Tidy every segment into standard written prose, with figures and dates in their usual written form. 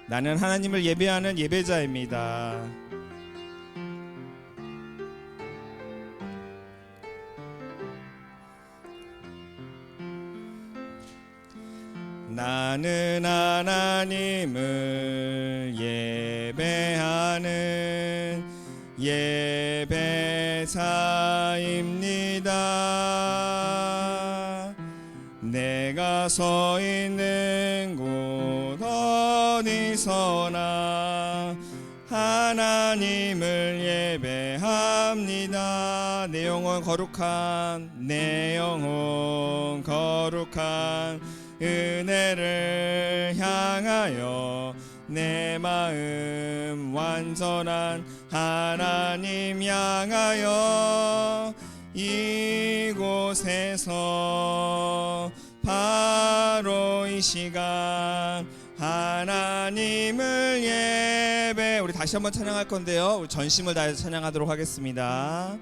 나는 하나님을 예배하는 예배자입니다. 나는 하나님을 예배하는 예배자입니다. 내가 서 있는 곳 어디서나 하나님을 예배합니다. 내 영혼 거룩한 은혜를 향하여 내 마음 완전한 하나님 향하여 이곳에서 바로 이 시간 하나님을 예배. 우리 다시 한번 찬양할 건데요, 우리 전심을 다해서 찬양하도록 하겠습니다.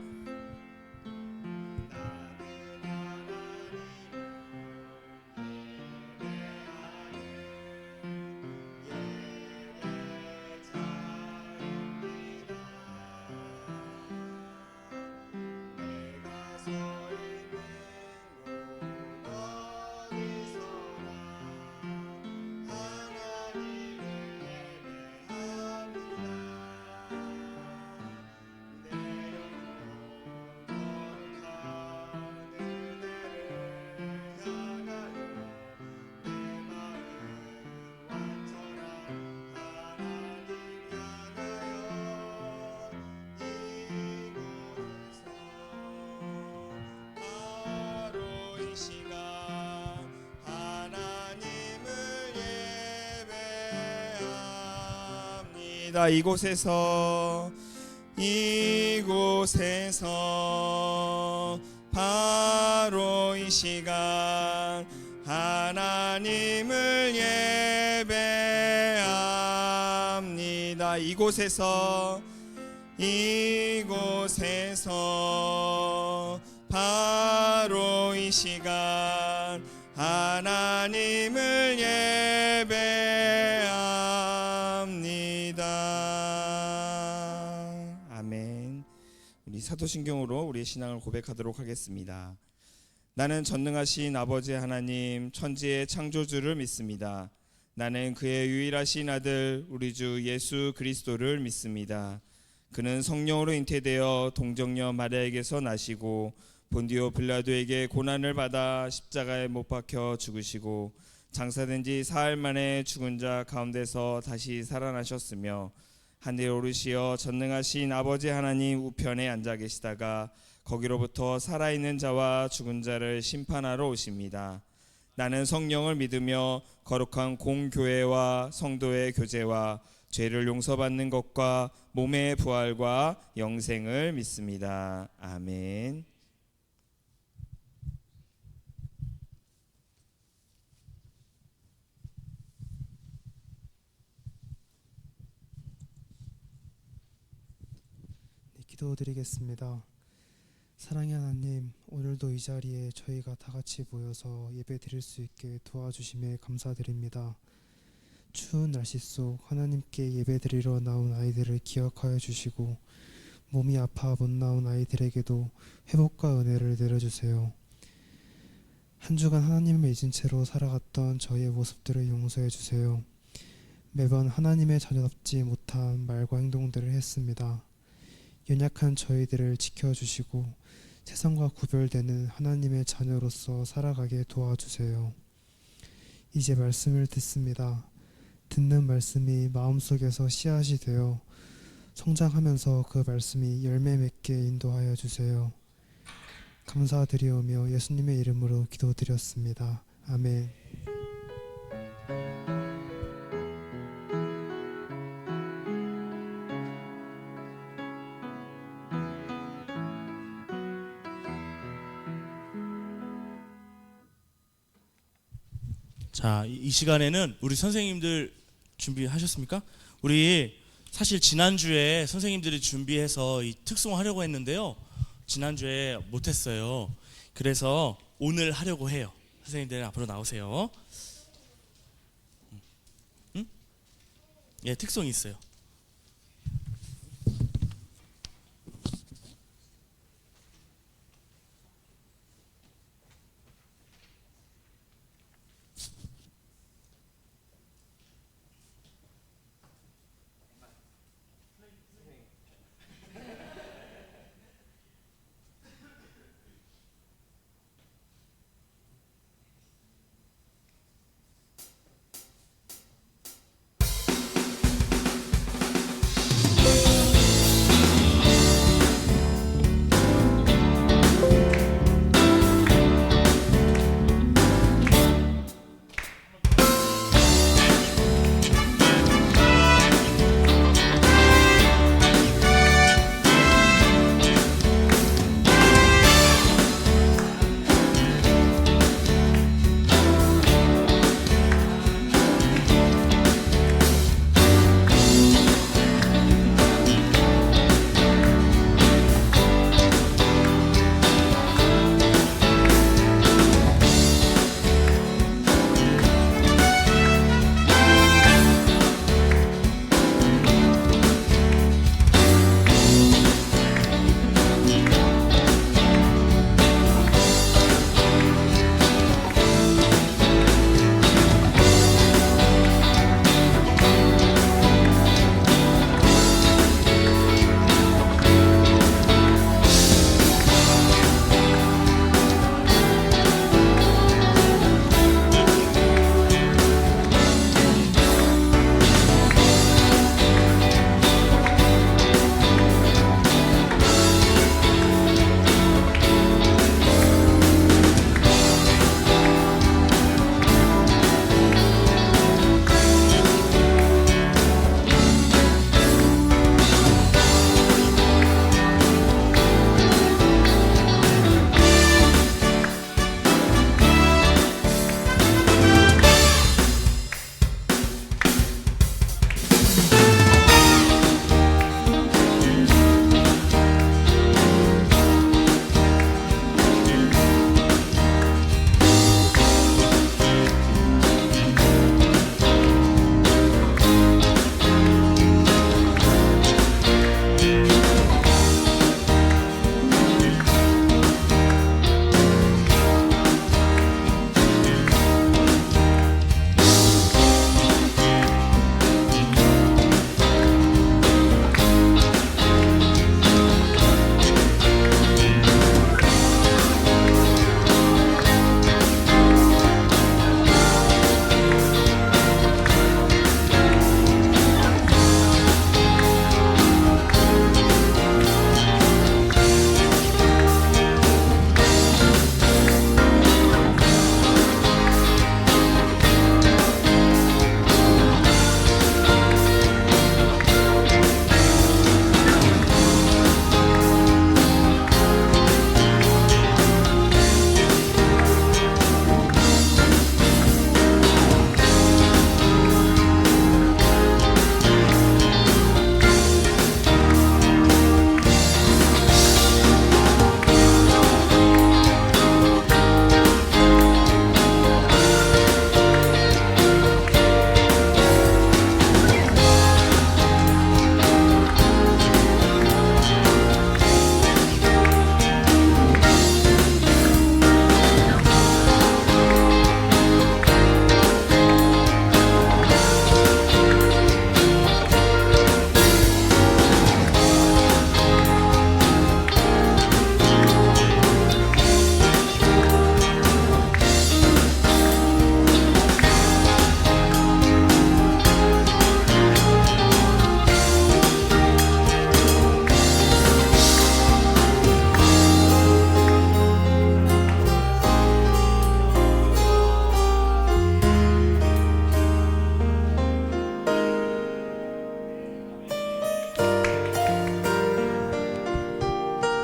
이곳에서 바로 이 시간 하나님을 예배합니다. 이곳에서 바로 이 시간 하나님을 예배합니다. 아멘. 우리 사도신경으로 우리의 신앙을 고백하도록 하겠습니다. 나는 전능하신 아버지 하나님, 천지의 창조주를 믿습니다. 나는 그의 유일하신 아들 우리 주 예수 그리스도를 믿습니다. 그는 성령으로 잉태되어 동정녀 마리아에게서 나시고 본디오 빌라도에게 고난을 받아 십자가에 못 박혀 죽으시고 장사된 지 사흘 만에 죽은 자 가운데서 다시 살아나셨으며 하늘에 오르시어 전능하신 아버지 하나님 우편에 앉아 계시다가 거기로부터 살아있는 자와 죽은 자를 심판하러 오십니다. 나는 성령을 믿으며 거룩한 공교회와 성도의 교제와 죄를 용서받는 것과 몸의 부활과 영생을 믿습니다. 아멘. 기도드리겠습니다. 사랑의 하나님, 오늘도 이 자리에 저희가 다 같이 모여서 예배 드릴 수 있게 도와주심에 감사드립니다. 추운 날씨 속 하나님께 예배 드리러 나온 아이들을 기억하여 주시고 몸이 아파 못 나온 아이들에게도 회복과 은혜를 내려주세요. 한 주간 하나님을 잊은 채로 살아갔던 저희의 모습들을 용서해 주세요. 매번 하나님의 자녀답지 못한 말과 행동들을 했습니다. 연약한 저희들을 지켜주시고 세상과 구별되는 하나님의 자녀로서 살아가게 도와주세요. 이제 말씀을 듣습니다. 듣는 말씀이 마음속에서 씨앗이 되어 성장하면서 그 말씀이 열매 맺게 인도하여 주세요. 감사드리오며 예수님의 이름으로 기도드렸습니다. 아멘. 자, 이 시간에는 우리 선생님들 준비하셨습니까? 우리 사실 지난주에 선생님들이 준비해서 이 특송 하려고 했는데요, 지난주에 못했어요. 그래서 오늘 하려고 해요. 선생님들 앞으로 나오세요. 응? 예, 특성이 있어요.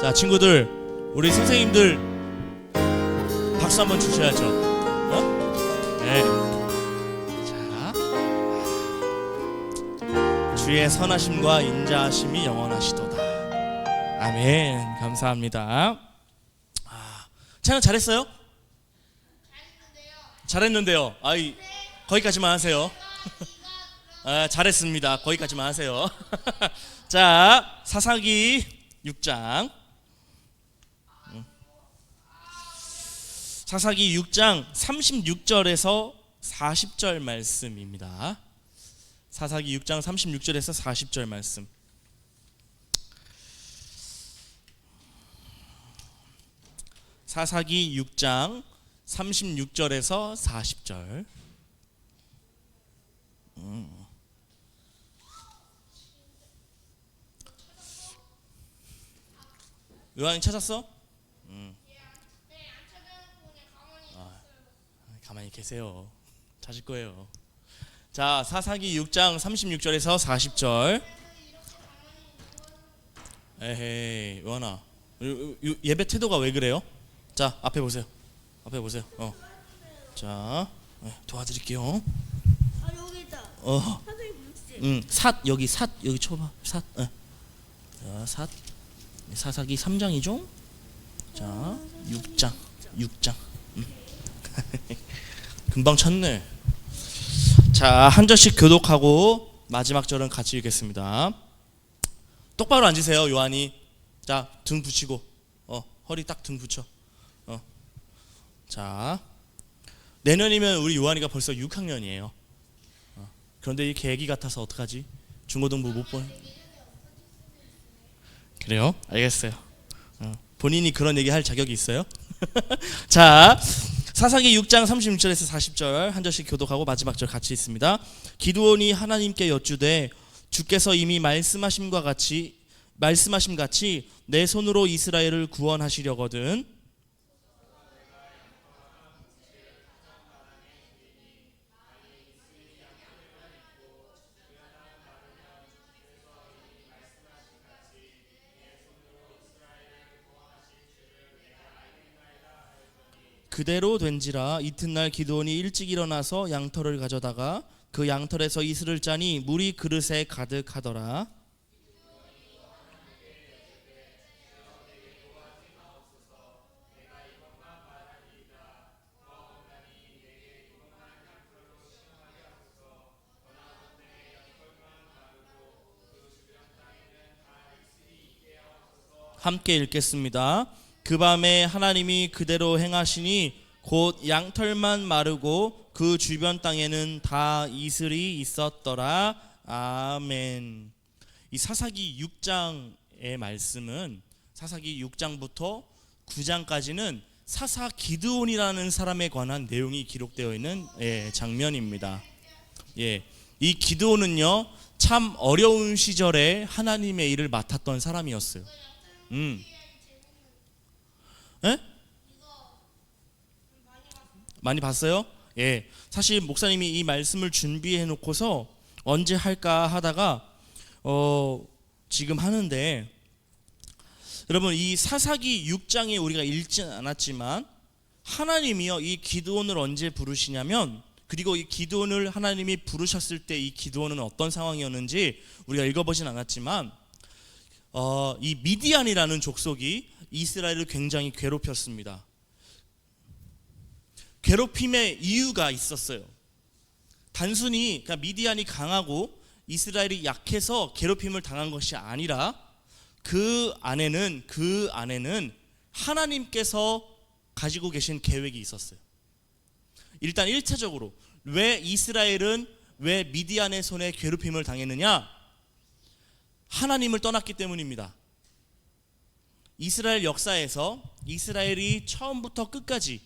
자, 친구들, 우리 선생님들 박수 한번 주셔야죠. 네. 자, 주의 선하심과 인자하심이 영원하시도다. 아멘. 감사합니다. 찬양 잘했어요? 잘했는데요. 아이, 거기까지만 하세요. 잘했습니다. 거기까지만 하세요. 자, 사사기 6장. 사사기 6장 36절에서 40절 말씀입니다. 사사기 6장 36절에서 40절 말씀. 사사기 6장 36절에서 40절. 요한이 찾았어? 가만히 계세요. 찾을 거예요. 자, 사사기 6장 36절에서 40절. 에헤이, 요한아, 예배 태도가 왜 그래요? 자, 앞에 보세요. 앞에 보세요. 자, 도와드릴게요. 여기 있다. 삿 여기 쳐봐. 삿. 자, 삿. 사사기 3장이죠? 자, 6장. 금방 찾네. 자, 한 절씩 교독하고 마지막 절은 같이 읽겠습니다. 똑바로 앉으세요, 요한이. 자, 등 붙이고. 허리 딱 등 붙여. 자, 내년이면 우리 요한이가 벌써 6학년이에요. 그런데 이 계기 같아서 어떡하지? 중고등부 못 본. 그래요? 알겠어요. 본인이 그런 얘기 할 자격이 있어요? 자, 사사기 6장 36절에서 40절 한 절씩 교독하고 마지막 절 같이 있습니다. 기드온이 하나님께 여쭈되 주께서 이미 말씀하심 같이 내 손으로 이스라엘을 구원하시려거든 그대로 된지라. 이튿날 기드온이 일찍 일어나서 양털을 가져다가 그 양털에서 이슬을 짜니 물이 그릇에 가득하더라. 함께 읽겠습니다. 그 밤에 하나님이 그대로 행하시니 곧 양털만 마르고 그 주변 땅에는 다 이슬이 있었더라. 아멘. 이 사사기 6장의 말씀은 사사기 6장부터 9장까지는 사사 기드온이라는 사람에 관한 내용이 기록되어 있는 장면입니다. 이 기드온은요, 참 어려운 시절에 하나님의 일을 맡았던 사람이었어요. 많이 봤어요? 사실 목사님이 이 말씀을 준비해 놓고서 언제 할까 하다가 지금 하는데, 여러분, 이 사사기 6장에 우리가 읽지 않았지만 하나님이요, 이 기드온을 언제 부르시냐면, 그리고 이 기드온을 하나님이 부르셨을 때 이 기드온은 어떤 상황이었는지 우리가 읽어보진 않았지만, 이 미디안이라는 족속이 이스라엘을 굉장히 괴롭혔습니다. 괴롭힘의 이유가 있었어요. 단순히 그러니까 미디안이 강하고 이스라엘이 약해서 괴롭힘을 당한 것이 아니라 그 안에는 하나님께서 가지고 계신 계획이 있었어요. 일단 1차적으로 왜 이스라엘은 왜 미디안의 손에 괴롭힘을 당했느냐? 하나님을 떠났기 때문입니다. 이스라엘 역사에서 이스라엘이 처음부터 끝까지,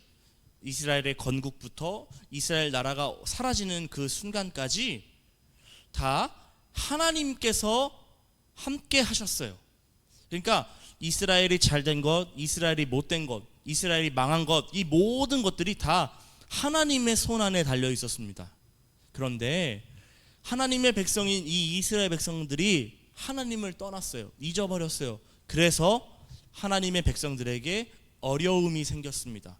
이스라엘의 건국부터 이스라엘 나라가 사라지는 그 순간까지 다 하나님께서 함께 하셨어요. 그러니까 이스라엘이 잘된 것, 이스라엘이 못된 것, 이스라엘이 망한 것, 이 모든 것들이 다 하나님의 손 안에 달려 있었습니다. 그런데 하나님의 백성인 이 이스라엘 백성들이 하나님을 떠났어요. 잊어버렸어요. 그래서 하나님의 백성들에게 어려움이 생겼습니다.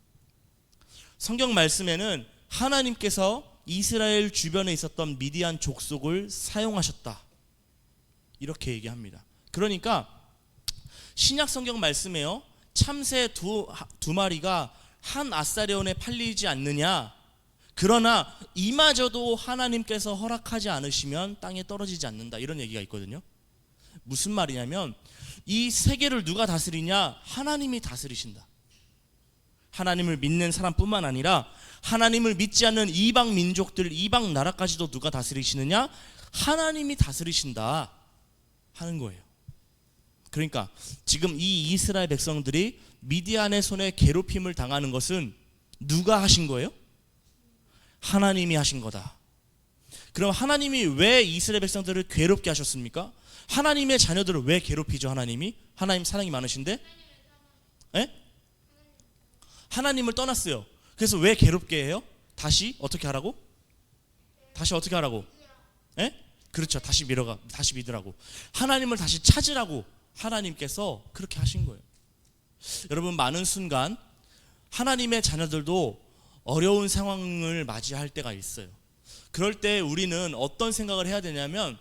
성경 말씀에는 하나님께서 이스라엘 주변에 있었던 미디안 족속을 사용하셨다, 이렇게 얘기합니다. 그러니까 신약 성경 말씀에요, 참새 두 마리가 한 아사레온에 팔리지 않느냐, 그러나 이마저도 하나님께서 허락하지 않으시면 땅에 떨어지지 않는다, 이런 얘기가 있거든요. 무슨 말이냐면 이 세계를 누가 다스리냐? 하나님이 다스리신다. 하나님을 믿는 사람뿐만 아니라 하나님을 믿지 않는 이방 민족들, 이방 나라까지도 누가 다스리시느냐? 하나님이 다스리신다 하는 거예요. 그러니까 지금 이 이스라엘 백성들이 미디안의 손에 괴롭힘을 당하는 것은 누가 하신 거예요? 하나님이 하신 거다. 그럼 하나님이 왜 이스라엘 백성들을 괴롭게 하셨습니까? 하나님의 자녀들을 왜 괴롭히죠? 하나님 사랑이 많으신데? 에? 하나님을 떠났어요. 그래서 왜 괴롭게 해요? 다시 어떻게 하라고? 다시 어떻게 하라고? 에? 그렇죠. 다시 믿으라고. 하나님을 다시 찾으라고 하나님께서 그렇게 하신 거예요. 여러분, 많은 순간 하나님의 자녀들도 어려운 상황을 맞이할 때가 있어요. 그럴 때 우리는 어떤 생각을 해야 되냐면,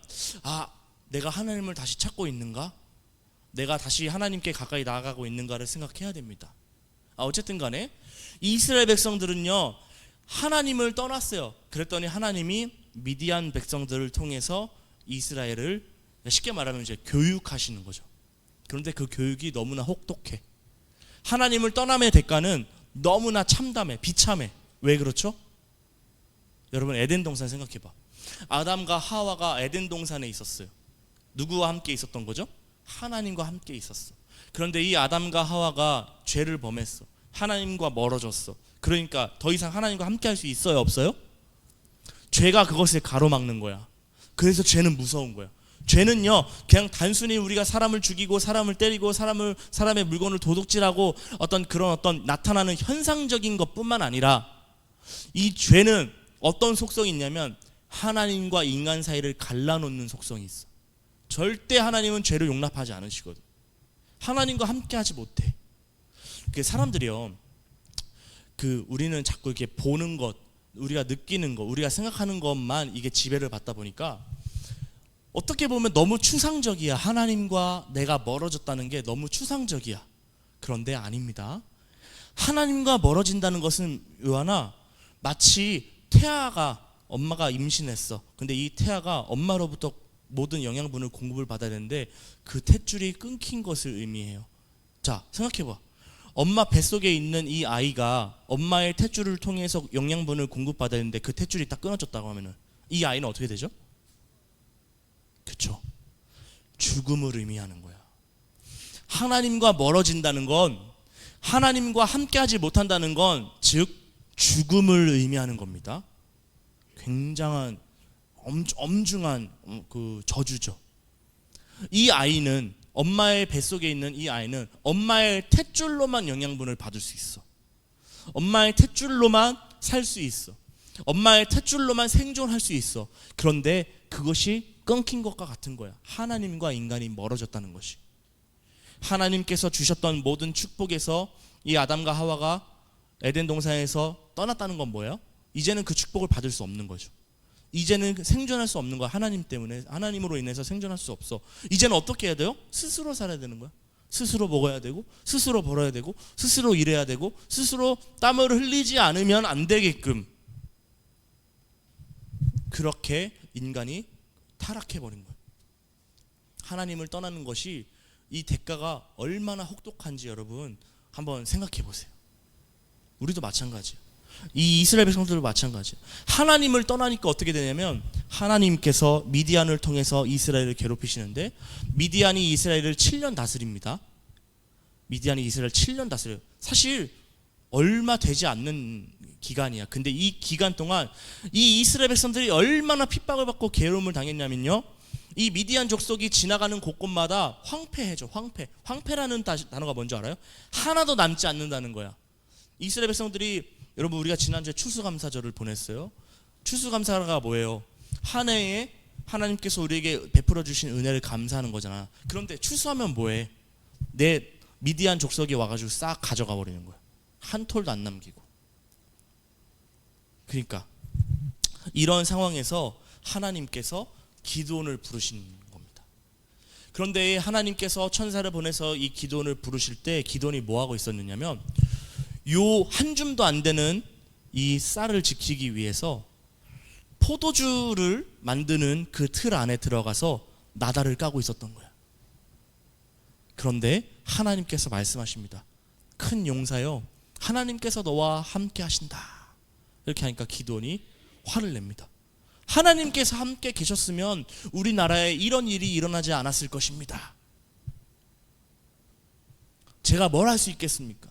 내가 하나님을 다시 찾고 있는가? 내가 다시 하나님께 가까이 나아가고 있는가를 생각해야 됩니다. 어쨌든 간에 이스라엘 백성들은요, 하나님을 떠났어요. 그랬더니 하나님이 미디안 백성들을 통해서 이스라엘을 쉽게 말하면 이제 교육하시는 거죠. 그런데 그 교육이 너무나 혹독해. 하나님을 떠남의 대가는 너무나 참담해, 비참해. 왜 그렇죠? 여러분, 에덴 동산 생각해봐. 아담과 하와가 에덴 동산에 있었어요. 누구와 함께 있었던 거죠? 하나님과 함께 있었어. 그런데 이 아담과 하와가 죄를 범했어. 하나님과 멀어졌어. 그러니까 더 이상 하나님과 함께 할 수 있어요, 없어요? 죄가 그것을 가로막는 거야. 그래서 죄는 무서운 거야. 죄는요, 그냥 단순히 우리가 사람을 죽이고 사람을 때리고 사람의 물건을 도둑질하고 어떤 나타나는 현상적인 것뿐만 아니라, 이 죄는 어떤 속성이 있냐면 하나님과 인간 사이를 갈라놓는 속성이 있어. 절대 하나님은 죄를 용납하지 않으시거든. 하나님과 함께하지 못해. 사람들이요, 우리는 자꾸 이렇게 보는 것, 우리가 느끼는 것, 우리가 생각하는 것만 이게 지배를 받다 보니까 어떻게 보면 너무 추상적이야. 하나님과 내가 멀어졌다는 게 너무 추상적이야. 그런데 아닙니다. 하나님과 멀어진다는 것은 요한아, 마치 태아가, 엄마가 임신했어. 근데 이 태아가 엄마로부터 모든 영양분을 공급을 받아야 되는데 그 탯줄이 끊긴 것을 의미해요. 자, 생각해봐. 엄마 뱃속에 있는 이 아이가 엄마의 탯줄을 통해서 영양분을 공급받아야 되는데 그 탯줄이 딱 끊어졌다고 하면은 이 아이는 어떻게 되죠? 그렇죠. 죽음을 의미하는 거야. 하나님과 멀어진다는 건, 하나님과 함께하지 못한다는 건 즉 죽음을 의미하는 겁니다. 굉장한 엄중한 그 저주죠. 이 아이는, 엄마의 뱃속에 있는 이 아이는 엄마의 탯줄로만 영양분을 받을 수 있어. 엄마의 탯줄로만 살 수 있어. 엄마의 탯줄로만 생존할 수 있어. 그런데 그것이 끊긴 것과 같은 거야. 하나님과 인간이 멀어졌다는 것이. 하나님께서 주셨던 모든 축복에서 이 아담과 하와가 에덴 동산에서 떠났다는 건 뭐예요? 이제는 그 축복을 받을 수 없는 거죠. 이제는 생존할 수 없는 거야. 하나님 때문에, 하나님으로 인해서 생존할 수 없어. 이제는 어떻게 해야 돼요? 스스로 살아야 되는 거야. 스스로 먹어야 되고, 스스로 벌어야 되고, 스스로 일해야 되고, 스스로 땀을 흘리지 않으면 안 되게끔, 그렇게 인간이 타락해버린 거예요. 하나님을 떠나는 것이, 이 대가가 얼마나 혹독한지 여러분 한번 생각해 보세요. 우리도 마찬가지예요. 이 이스라엘 백성들도 마찬가지예요. 하나님을 떠나니까 어떻게 되냐면, 하나님께서 미디안을 통해서 이스라엘을 괴롭히시는데, 미디안이 이스라엘을 7년 다스립니다. 미디안이 이스라엘 7년 다스려요. 사실 얼마 되지 않는 기간이야. 근데 이 기간 동안 이 이스라엘 백성들이 얼마나 핍박을 받고 괴로움을 당했냐면요, 이 미디안 족속이 지나가는 곳곳마다 황폐해져. 황폐라는 단어가 뭔지 알아요? 하나도 남지 않는다는 거야. 이스라엘 백성들이, 여러분, 우리가 지난주에 추수감사절을 보냈어요. 추수감사가 뭐예요? 한 해에 하나님께서 우리에게 베풀어 주신 은혜를 감사하는 거잖아. 그런데 추수하면 뭐해? 내 미디안 족속이 와가지고 싹 가져가 버리는 거야. 한 톨도 안 남기고. 그러니까 이런 상황에서 하나님께서 기드온을 부르신 겁니다. 그런데 하나님께서 천사를 보내서 이 기드온을 부르실 때 기드온이 뭐 하고 있었느냐면, 요 한 줌도 안 되는 이 쌀을 지키기 위해서 포도주를 만드는 그 틀 안에 들어가서 나달을 까고 있었던 거야. 그런데 하나님께서 말씀하십니다. 큰 용사여, 하나님께서 너와 함께 하신다. 이렇게 하니까 기드온이 화를 냅니다. 하나님께서 함께 계셨으면 우리나라에 이런 일이 일어나지 않았을 것입니다. 제가 뭘 할 수 있겠습니까?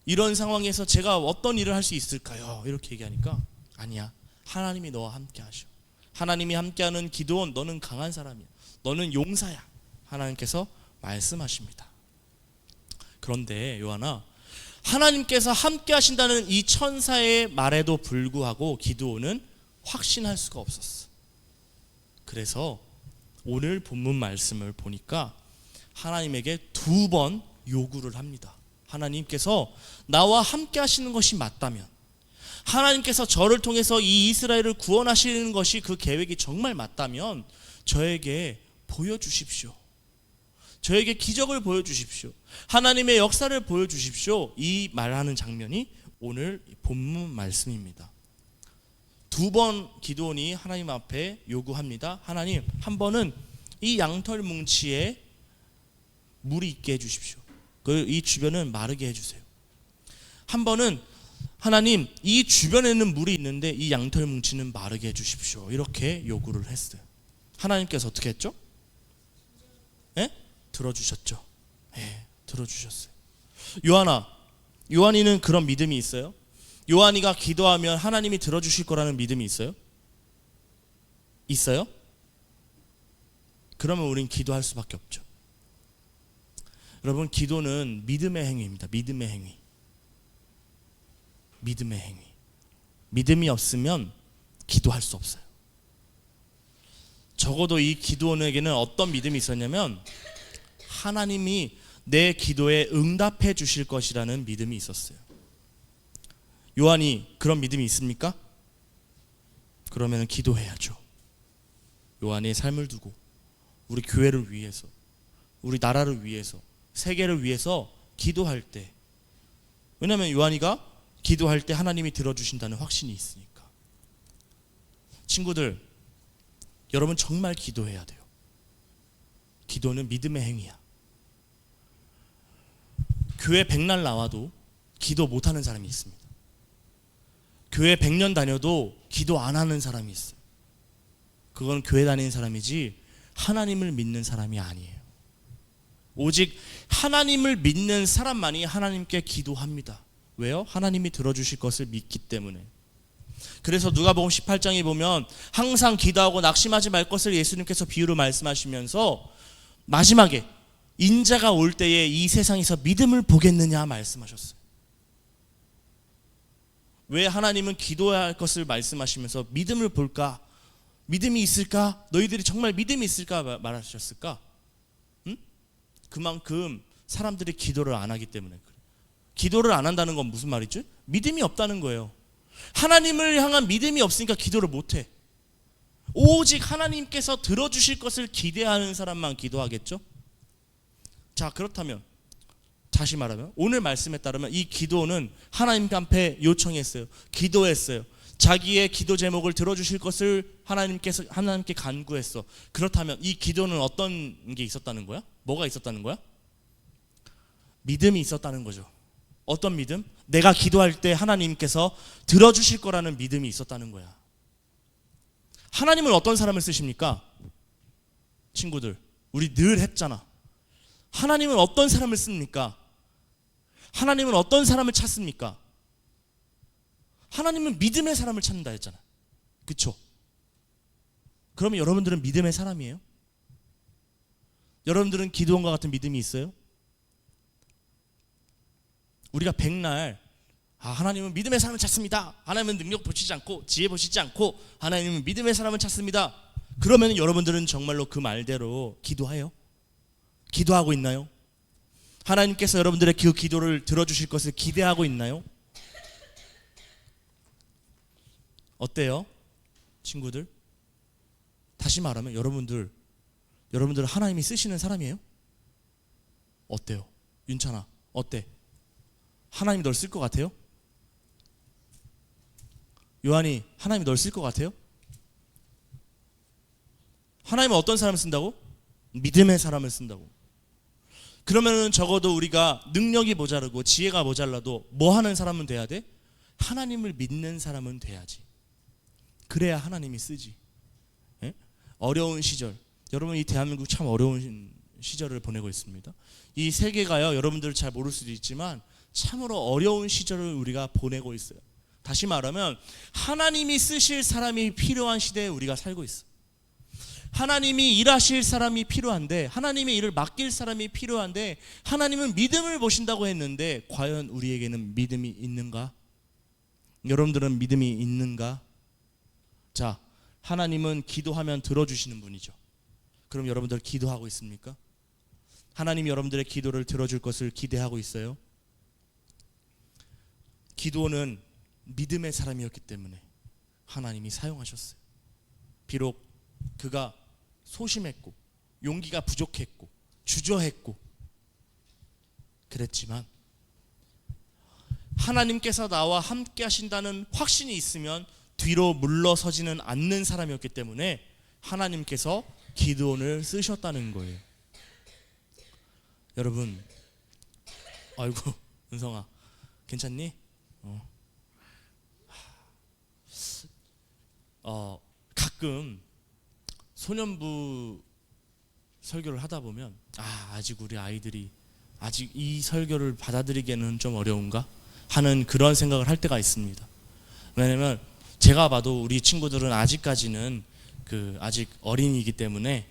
이런 상황에서 제가 어떤 일을 할 수 있을까요? 이렇게 얘기하니까 아니야, 하나님이 너와 함께 하셔. 하나님이 함께하는 기드온, 너는 강한 사람이야. 너는 용사야. 하나님께서 말씀하십니다. 그런데 요한아, 하나님께서 함께 하신다는 이 천사의 말에도 불구하고 기드온은 확신할 수가 없었어. 그래서 오늘 본문 말씀을 보니까 하나님에게 2번 요구를 합니다. 하나님께서 나와 함께 하시는 것이 맞다면, 하나님께서 저를 통해서 이 이스라엘을 구원하시는 것이 그 계획이 정말 맞다면 저에게 보여주십시오. 저에게 기적을 보여주십시오. 하나님의 역사를 보여주십시오. 이 말하는 장면이 오늘 본문 말씀입니다. 2번 기드온이 하나님 앞에 요구합니다. 하나님, 한 번은 이 양털 뭉치에 물이 있게 해주십시오. 이 주변은 마르게 해주세요. 한 번은 하나님, 이 주변에는 물이 있는데 이 양털 뭉치는 마르게 해주십시오. 이렇게 요구를 했어요. 하나님께서 어떻게 했죠? 예? 들어주셨죠. 예, 들어주셨어요. 요한이는 그런 믿음이 있어요? 요한이가 기도하면 하나님이 들어주실 거라는 믿음이 있어요? 있어요? 그러면 우린 기도할 수밖에 없죠. 여러분, 기도는 믿음의 행위입니다. 믿음의 행위. 믿음의 행위. 믿음이 없으면 기도할 수 없어요. 적어도 이 기드온에게는 어떤 믿음이 있었냐면 하나님이 내 기도에 응답해 주실 것이라는 믿음이 있었어요. 요한이 그런 믿음이 있습니까? 그러면 기도해야죠. 요한의 삶을 두고 우리 교회를 위해서, 우리 나라를 위해서, 세계를 위해서 기도할 때, 왜냐하면 요한이가 기도할 때 하나님이 들어주신다는 확신이 있으니까. 친구들, 여러분 정말 기도해야 돼요. 기도는 믿음의 행위야. 교회 100날 나와도 기도 못하는 사람이 있습니다. 교회 100년 다녀도 기도 안 하는 사람이 있어요. 그건 교회 다니는 사람이지 하나님을 믿는 사람이 아니에요. 오직 하나님을 믿는 사람만이 하나님께 기도합니다. 왜요? 하나님이 들어주실 것을 믿기 때문에. 그래서 누가복음 18장에 보면 항상 기도하고 낙심하지 말 것을 예수님께서 비유로 말씀하시면서 마지막에 인자가 올 때에 이 세상에서 믿음을 보겠느냐 말씀하셨어요. 왜 하나님은 기도해야 할 것을 말씀하시면서 믿음을 볼까? 믿음이 있을까? 너희들이 정말 믿음이 있을까 말하셨을까? 응? 그만큼 사람들이 기도를 안 하기 때문에 그래요. 기도를 안 한다는 건 무슨 말이죠? 믿음이 없다는 거예요. 하나님을 향한 믿음이 없으니까 기도를 못해. 오직 하나님께서 들어주실 것을 기대하는 사람만 기도하겠죠? 자, 그렇다면 다시 말하면 오늘 말씀에 따르면 이 기도는 하나님 앞에 요청했어요. 기도했어요. 자기의 기도 제목을 들어주실 것을 하나님께 간구했어. 그렇다면 이 기도는 어떤 게 있었다는 거야? 뭐가 있었다는 거야? 믿음이 있었다는 거죠. 어떤 믿음? 내가 기도할 때 하나님께서 들어주실 거라는 믿음이 있었다는 거야. 하나님은 어떤 사람을 쓰십니까? 친구들, 우리 늘 했잖아. 하나님은 어떤 사람을 씁니까? 하나님은 어떤 사람을 찾습니까? 하나님은 믿음의 사람을 찾는다 했잖아. 그쵸? 그러면 여러분들은 믿음의 사람이에요? 여러분들은 기도원과 같은 믿음이 있어요? 우리가 백날 하나님은 믿음의 사람을 찾습니다. 하나님은 능력 보시지 않고 지혜 보시지 않고 하나님은 믿음의 사람을 찾습니다. 그러면 여러분들은 정말로 그 말대로 기도해요? 기도하고 있나요? 하나님께서 여러분들의 그 기도를 들어주실 것을 기대하고 있나요? 어때요? 친구들? 다시 말하면 여러분들 하나님이 쓰시는 사람이에요? 어때요? 윤찬아, 어때? 하나님이 널 쓸 것 같아요? 요한이 하나님이 널 쓸 것 같아요? 하나님은 어떤 사람을 쓴다고? 믿음의 사람을 쓴다고. 그러면은 적어도 우리가 능력이 모자르고 지혜가 모자라도 뭐 하는 사람은 돼야 돼? 하나님을 믿는 사람은 돼야지. 그래야 하나님이 쓰지. 예? 어려운 시절, 여러분 이 대한민국 참 어려운 시절을 보내고 있습니다. 이 세계가요, 여러분들 잘 모를 수도 있지만 참으로 어려운 시절을 우리가 보내고 있어요. 다시 말하면 하나님이 쓰실 사람이 필요한 시대에 우리가 살고 있어. 하나님이 일하실 사람이 필요한데, 하나님의 일을 맡길 사람이 필요한데, 하나님은 믿음을 보신다고 했는데 과연 우리에게는 믿음이 있는가? 여러분들은 믿음이 있는가? 자, 하나님은 기도하면 들어주시는 분이죠. 그럼 여러분들 기도하고 있습니까? 하나님이 여러분들의 기도를 들어줄 것을 기대하고 있어요? 기도는 믿음의 사람이었기 때문에 하나님이 사용하셨어요. 비록 그가 소심했고 용기가 부족했고 주저했고 그랬지만 하나님께서 나와 함께 하신다는 확신이 있으면 뒤로 물러서지는 않는 사람이었기 때문에 하나님께서 기드온을 쓰셨다는 거예요. 여러분, 아이고 은성아 괜찮니? 가끔 소년부 설교를 하다 보면 아직 우리 아이들이 아직 이 설교를 받아들이기에는 좀 어려운가 하는 그런 생각을 할 때가 있습니다. 왜냐면 제가 봐도 우리 친구들은 아직까지는 아직 어린이기 때문에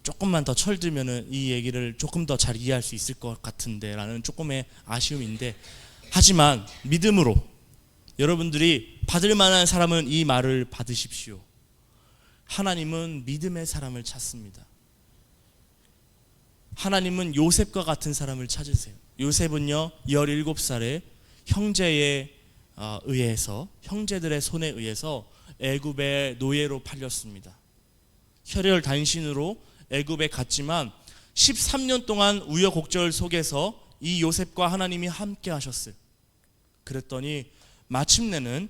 조금만 더 철들면은 이 얘기를 조금 더 잘 이해할 수 있을 것 같은데 라는 조금의 아쉬움인데, 하지만 믿음으로 여러분들이 받을 만한 사람은 이 말을 받으십시오. 하나님은 믿음의 사람을 찾습니다. 하나님은 요셉과 같은 사람을 찾으세요. 요셉은요 17살에 형제에 의해서, 형제들의 손에 의해서 애굽의 노예로 팔렸습니다. 혈혈 단신으로 애굽에 갔지만 13년 동안 우여곡절 속에서 이 요셉과 하나님이 함께 하셨어요. 그랬더니 마침내는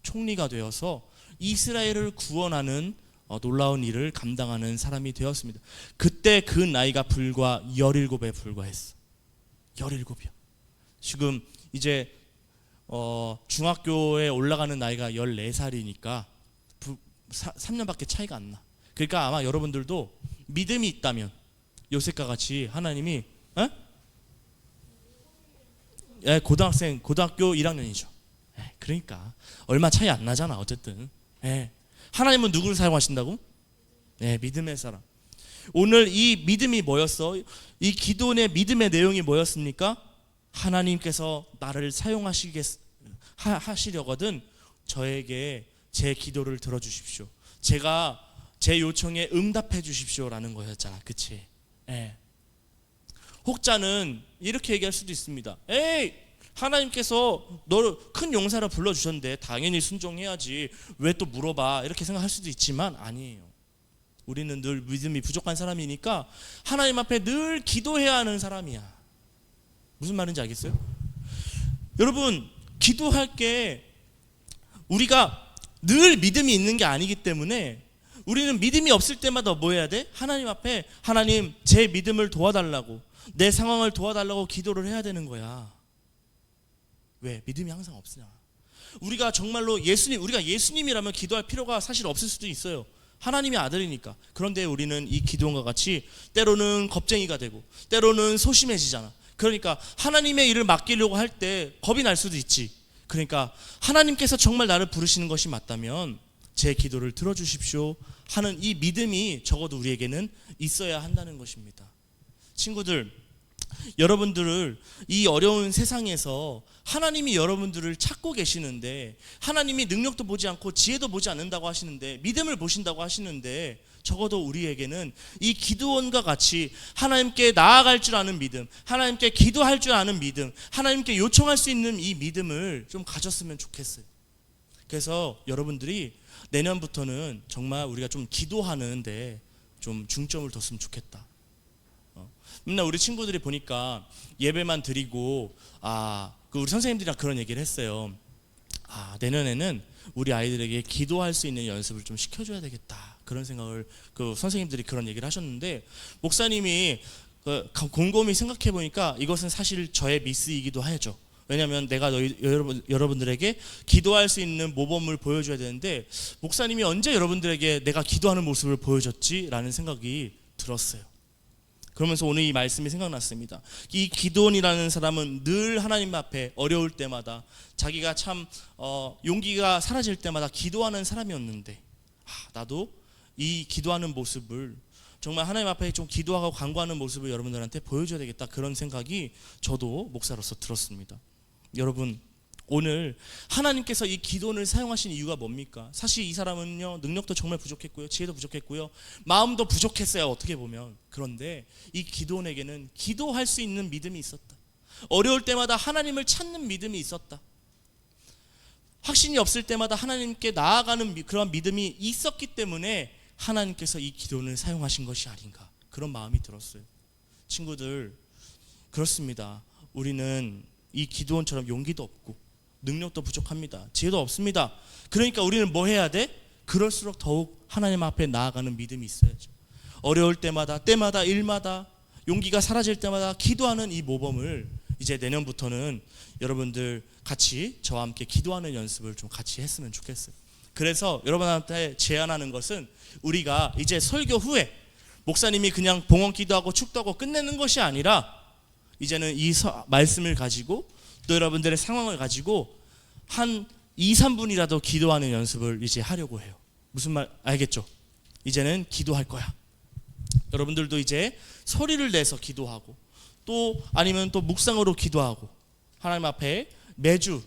총리가 되어서 이스라엘을 구원하는 놀라운 일을 감당하는 사람이 되었습니다. 그때 그 나이가 불과 17에 불과했어. 17이요. 지금 이제 중학교에 올라가는 나이가 14살이니까 3년밖에 차이가 안 나. 그러니까 아마 여러분들도 믿음이 있다면 요셉과 같이 하나님이 고등학교 1학년이죠. 그러니까 얼마 차이 안 나잖아. 어쨌든 하나님은 누구를 사용하신다고? 믿음의 사람. 오늘 이 믿음이 뭐였어? 이 기도원의 믿음의 내용이 뭐였습니까? 하나님께서 나를 하시려거든 저에게 제 기도를 들어주십시오. 제가 제 요청에 응답해 주십시오라는 거였잖아. 그치? 혹자는 이렇게 얘기할 수도 있습니다. 에이, 하나님께서 너를 큰 용사로 불러주셨는데 당연히 순종해야지 왜 또 물어봐, 이렇게 생각할 수도 있지만 아니에요. 우리는 늘 믿음이 부족한 사람이니까 하나님 앞에 늘 기도해야 하는 사람이야. 무슨 말인지 알겠어요? 여러분, 기도할 게 우리가 늘 믿음이 있는 게 아니기 때문에 우리는 믿음이 없을 때마다 뭐 해야 돼? 하나님 앞에 하나님 제 믿음을 도와달라고, 내 상황을 도와달라고 기도를 해야 되는 거야. 왜? 믿음이 항상 없으냐. 우리가 정말로 우리가 예수님이라면 기도할 필요가 사실 없을 수도 있어요. 하나님의 아들이니까. 그런데 우리는 이 기도원과 같이 때로는 겁쟁이가 되고 때로는 소심해지잖아. 그러니까 하나님의 일을 맡기려고 할 때 겁이 날 수도 있지. 그러니까 하나님께서 정말 나를 부르시는 것이 맞다면 제 기도를 들어주십시오 하는 이 믿음이 적어도 우리에게는 있어야 한다는 것입니다. 친구들, 여러분들을 이 어려운 세상에서 하나님이 여러분들을 찾고 계시는데, 하나님이 능력도 보지 않고 지혜도 보지 않는다고 하시는데, 믿음을 보신다고 하시는데, 적어도 우리에게는 이 기드온과 같이 하나님께 나아갈 줄 아는 믿음, 하나님께 기도할 줄 아는 믿음, 하나님께 요청할 수 있는 이 믿음을 좀 가졌으면 좋겠어요. 그래서 여러분들이 내년부터는 정말 우리가 좀 기도하는데 좀 중점을 뒀으면 좋겠다. 맨날 우리 친구들이 보니까 예배만 드리고 우리 선생님들이랑 그런 얘기를 했어요. 내년에는 우리 아이들에게 기도할 수 있는 연습을 좀 시켜줘야 되겠다, 그런 생각을 선생님들이 그런 얘기를 하셨는데, 목사님이 곰곰이 생각해 보니까 이것은 사실 저의 미스이기도 하죠. 왜냐하면 내가 여러분들에게 기도할 수 있는 모범을 보여줘야 되는데, 목사님이 언제 여러분들에게 내가 기도하는 모습을 보여줬지라는 생각이 들었어요. 그러면서 오늘 이 말씀이 생각났습니다. 이 기드온이라는 사람은 늘 하나님 앞에 어려울 때마다, 자기가 참 용기가 사라질 때마다 기도하는 사람이었는데, 나도 이 기도하는 모습을, 정말 하나님 앞에 좀 기도하고 간구하는 모습을 여러분들한테 보여줘야 되겠다, 그런 생각이 저도 목사로서 들었습니다. 여러분, 오늘 하나님께서 이 기도원을 사용하신 이유가 뭡니까? 사실 이 사람은요, 능력도 정말 부족했고요, 지혜도 부족했고요, 마음도 부족했어요, 어떻게 보면. 그런데 이 기도원에게는 기도할 수 있는 믿음이 있었다. 어려울 때마다 하나님을 찾는 믿음이 있었다. 확신이 없을 때마다 하나님께 나아가는 그런 믿음이 있었기 때문에 하나님께서 이 기도원을 사용하신 것이 아닌가, 그런 마음이 들었어요. 친구들, 그렇습니다. 우리는 이 기도원처럼 용기도 없고 능력도 부족합니다. 지혜도 없습니다. 그러니까 우리는 뭐 해야 돼? 그럴수록 더욱 하나님 앞에 나아가는 믿음이 있어야죠. 어려울 때마다, 때마다, 일마다, 용기가 사라질 때마다 기도하는 이 모범을 이제 내년부터는 여러분들 같이 저와 함께 기도하는 연습을 좀 같이 했으면 좋겠어요. 그래서 여러분한테 제안하는 것은, 우리가 이제 설교 후에 목사님이 그냥 봉헌 기도하고 축도하고 끝내는 것이 아니라, 이제는 이 말씀을 가지고 또 여러분들의 상황을 가지고 한 2-3분이라도 기도하는 연습을 이제 하려고 해요. 무슨 말 알겠죠? 이제는 기도할 거야. 여러분들도 이제 소리를 내서 기도하고, 또 아니면 또 묵상으로 기도하고, 하나님 앞에 매주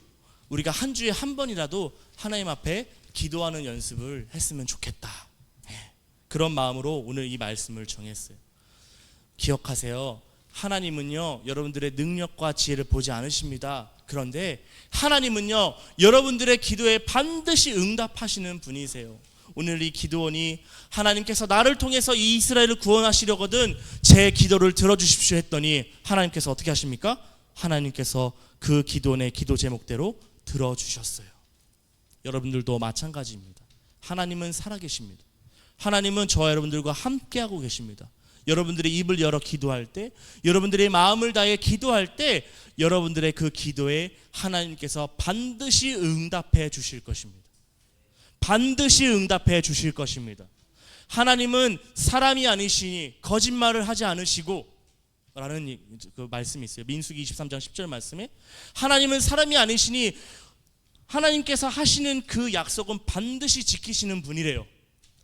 우리가 한 주에 한 번이라도 하나님 앞에 기도하는 연습을 했으면 좋겠다. 그런 마음으로 오늘 이 말씀을 정했어요. 기억하세요. 하나님은요, 여러분들의 능력과 지혜를 보지 않으십니다. 그런데 하나님은요, 여러분들의 기도에 반드시 응답하시는 분이세요. 오늘 이 기드온이 하나님께서 나를 통해서 이 이스라엘을 구원하시려거든 제 기도를 들어주십시오 했더니, 하나님께서 어떻게 하십니까? 하나님께서 그 기드온의 기도 제목대로 들어주셨어요. 여러분들도 마찬가지입니다. 하나님은 살아계십니다. 하나님은 저와 여러분들과 함께하고 계십니다. 여러분들이 입을 열어 기도할 때, 여러분들의 마음을 다해 기도할 때, 여러분들의 그 기도에 하나님께서 반드시 응답해 주실 것입니다. 반드시 응답해 주실 것입니다. 하나님은 사람이 아니시니 거짓말을 하지 않으시고, 라는 그 말씀이 있어요. 민수기 23장 10절 말씀에, 하나님은 사람이 아니시니 하나님께서 하시는 그 약속은 반드시 지키시는 분이래요.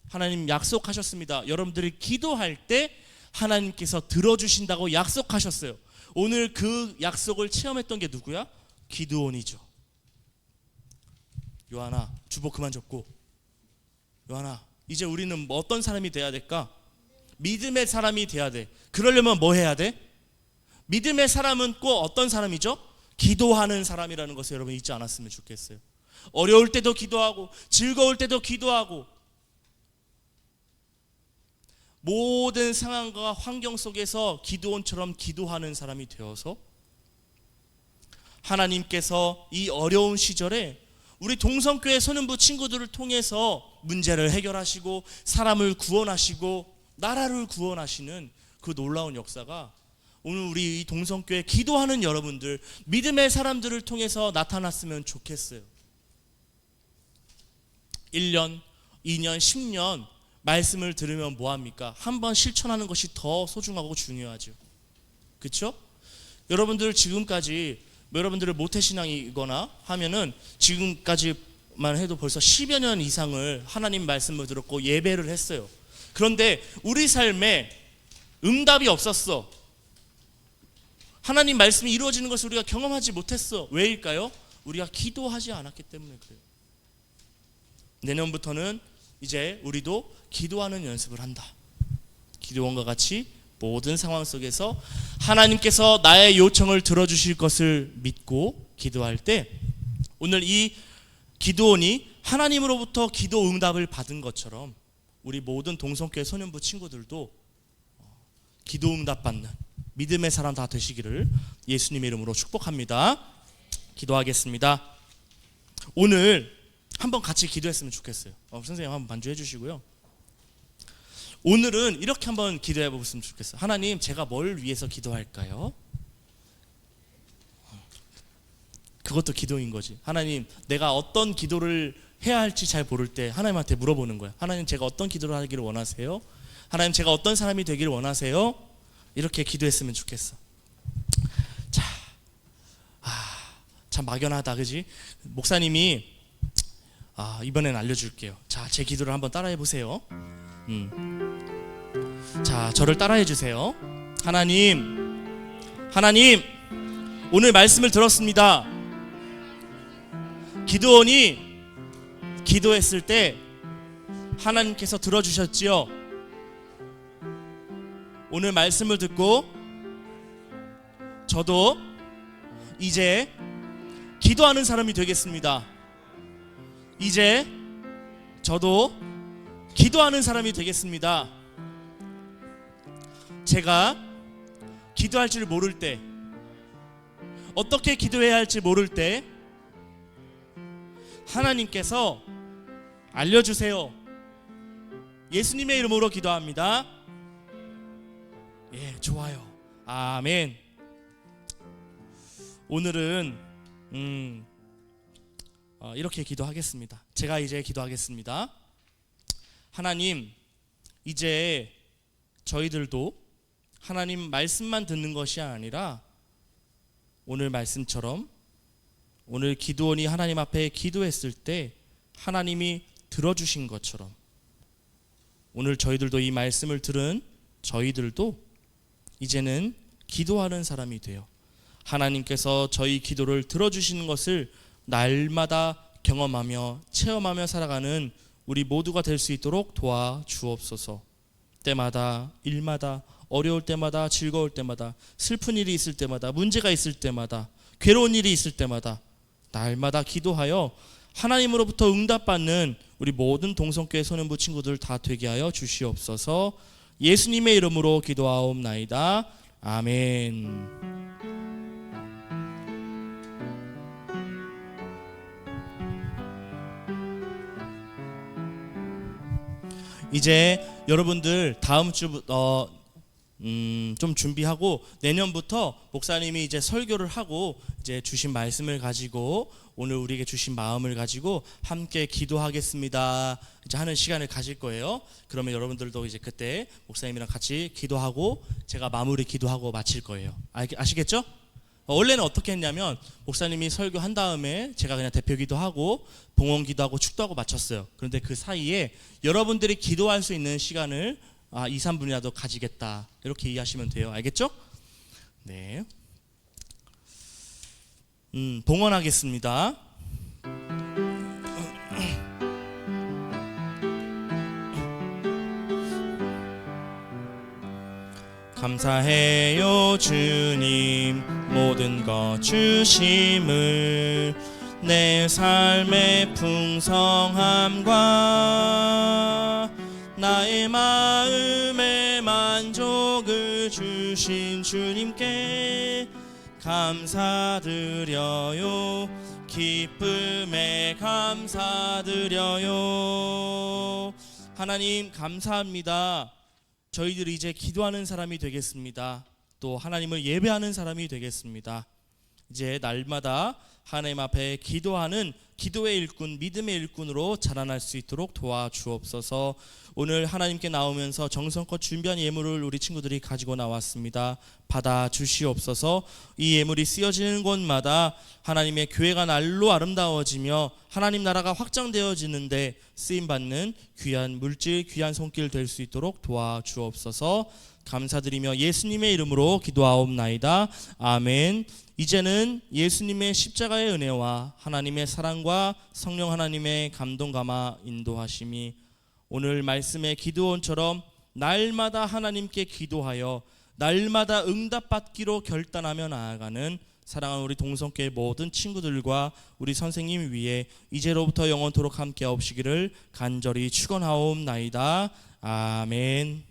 하나님 약속하셨습니다. 여러분들이 기도할 때 하나님께서 들어주신다고 약속하셨어요. 오늘 그 약속을 체험했던 게 누구야? 기드온이죠. 요한아, 주보 그만 접고. 요한아, 이제 우리는 어떤 사람이 돼야 될까? 믿음의 사람이 돼야 돼. 그러려면 뭐 해야 돼? 믿음의 사람은 꼭 어떤 사람이죠? 기도하는 사람이라는 것을 여러분 잊지 않았으면 좋겠어요. 어려울 때도 기도하고, 즐거울 때도 기도하고, 모든 상황과 환경 속에서 기드온처럼 기도하는 사람이 되어서 하나님께서 이 어려운 시절에 우리 동성교회 소년부 친구들을 통해서 문제를 해결하시고, 사람을 구원하시고, 나라를 구원하시는 그 놀라운 역사가 오늘 우리 이 동성교회 기도하는 여러분들, 믿음의 사람들을 통해서 나타났으면 좋겠어요. 1년, 2년, 10년 말씀을 들으면 뭐합니까? 한번 실천하는 것이 더 소중하고 중요하죠. 그렇죠? 여러분들 지금까지, 여러분들의 모태신앙이거나 하면은 지금까지만 해도 벌써 10여 년 이상을 하나님 말씀을 들었고 예배를 했어요. 그런데 우리 삶에 응답이 없었어. 하나님 말씀이 이루어지는 것을 우리가 경험하지 못했어. 왜일까요? 우리가 기도하지 않았기 때문에 그래요. 내년부터는 이제 우리도 기도하는 연습을 한다. 기드온과 같이 모든 상황 속에서 하나님께서 나의 요청을 들어주실 것을 믿고 기도할 때, 오늘 이 기드온이 하나님으로부터 기도 응답을 받은 것처럼 우리 모든 동성교회 소년부 친구들도 기도 응답 받는 믿음의 사람 다 되시기를 예수님의 이름으로 축복합니다. 기도하겠습니다. 오늘 한번 같이 기도했으면 좋겠어요. 선생님 한번 반주해 주시고요. 오늘은 이렇게 한번 기도해 보셨으면 좋겠어요. 하나님, 제가 뭘 위해서 기도할까요? 그것도 기도인 거지. 하나님, 내가 어떤 기도를 해야 할지 잘 모를 때 하나님한테 물어보는 거야. 하나님, 제가 어떤 기도를 하기를 원하세요? 하나님, 제가 어떤 사람이 되기를 원하세요? 이렇게 기도했으면 좋겠어. 자, 참 막연하다, 그지? 목사님이 이번엔 알려줄게요. 자, 제 기도를 한번 따라해 보세요. 자, 저를 따라해 주세요. 하나님, 오늘 말씀을 들었습니다. 기드온이 기도했을 때 하나님께서 들어주셨지요. 오늘 말씀을 듣고 저도 이제 기도하는 사람이 되겠습니다. 이제 저도 기도하는 사람이 되겠습니다. 제가 기도할 줄 모를 때, 어떻게 기도해야 할지 모를 때 하나님께서 알려주세요. 예수님의 이름으로 기도합니다. 예, 좋아요. 아멘. 오늘은 이렇게 기도하겠습니다. 제가 이제 기도하겠습니다. 하나님, 이제 저희들도 하나님 말씀만 듣는 것이 아니라 오늘 말씀처럼 오늘 기드온이 하나님 앞에 기도했을 때 하나님이 들어주신 것처럼 오늘 저희들도 이 말씀을 들은 저희들도 이제는 기도하는 사람이 되어 하나님께서 저희 기도를 들어주시는 것을 날마다 경험하며 체험하며 살아가는 우리 모두가 될 수 있도록 도와주옵소서. 때마다, 일마다, 어려울 때마다, 즐거울 때마다, 슬픈 일이 있을 때마다, 문제가 있을 때마다, 괴로운 일이 있을 때마다 날마다 기도하여 하나님으로부터 응답받는 우리 모든 동성교회 소년부 친구들 다 되게 하여 주시옵소서. 예수님의 이름으로 기도하옵나이다. 아멘. 이제 여러분들 다음 주부터 좀 준비하고 내년부터 목사님이 이제 설교를 하고 이제 주신 말씀을 가지고 오늘 우리에게 주신 마음을 가지고 함께 기도하겠습니다 이제 하는 시간을 가질 거예요. 그러면 여러분들도 이제 그때 목사님이랑 같이 기도하고 제가 마무리 기도하고 마칠 거예요. 아시겠죠? 원래는 어떻게 했냐면 목사님이 설교한 다음에 제가 그냥 대표 기도하고 봉헌 기도하고 축도하고 마쳤어요. 그런데 그 사이에 여러분들이 기도할 수 있는 시간을 2, 3분이라도 가지겠다 이렇게 이해하시면 돼요. 알겠죠? 네. 봉헌하겠습니다. 감사해요 주님 모든 것 주심을 내 삶의 풍성함과 나의 마음의 만족을 주신 주님께 감사드려요. 기쁨에 감사드려요. 하나님 감사합니다. 저희들이 이제 기도하는 사람이 되겠습니다. 또 하나님을 예배하는 사람이 되겠습니다. 이제 날마다 하나님 앞에 기도하는 기도의 일꾼, 믿음의 일꾼으로 자라날 수 있도록 도와주옵소서. 오늘 하나님께 나오면서 정성껏 준비한 예물을 우리 친구들이 가지고 나왔습니다. 받아 주시옵소서. 이 예물이 쓰여지는 곳마다 하나님의 교회가 날로 아름다워지며 하나님 나라가 확장되어지는데 쓰임받는 귀한 물질, 귀한 손길 될 수 있도록 도와주옵소서. 감사드리며 예수님의 이름으로 기도하옵나이다. 아멘. 이제는 예수님의 십자가의 은혜와 하나님의 사랑과 성령 하나님의 감동 감화 인도하심이 오늘 말씀의 기드온처럼 날마다 하나님께 기도하여 날마다 응답받기로 결단하며 나아가는 사랑하는 우리 동성교회 모든 친구들과 우리 선생님 위에 이제로부터 영원토록 함께 없으시기를 간절히 축원하옵나이다. 아멘.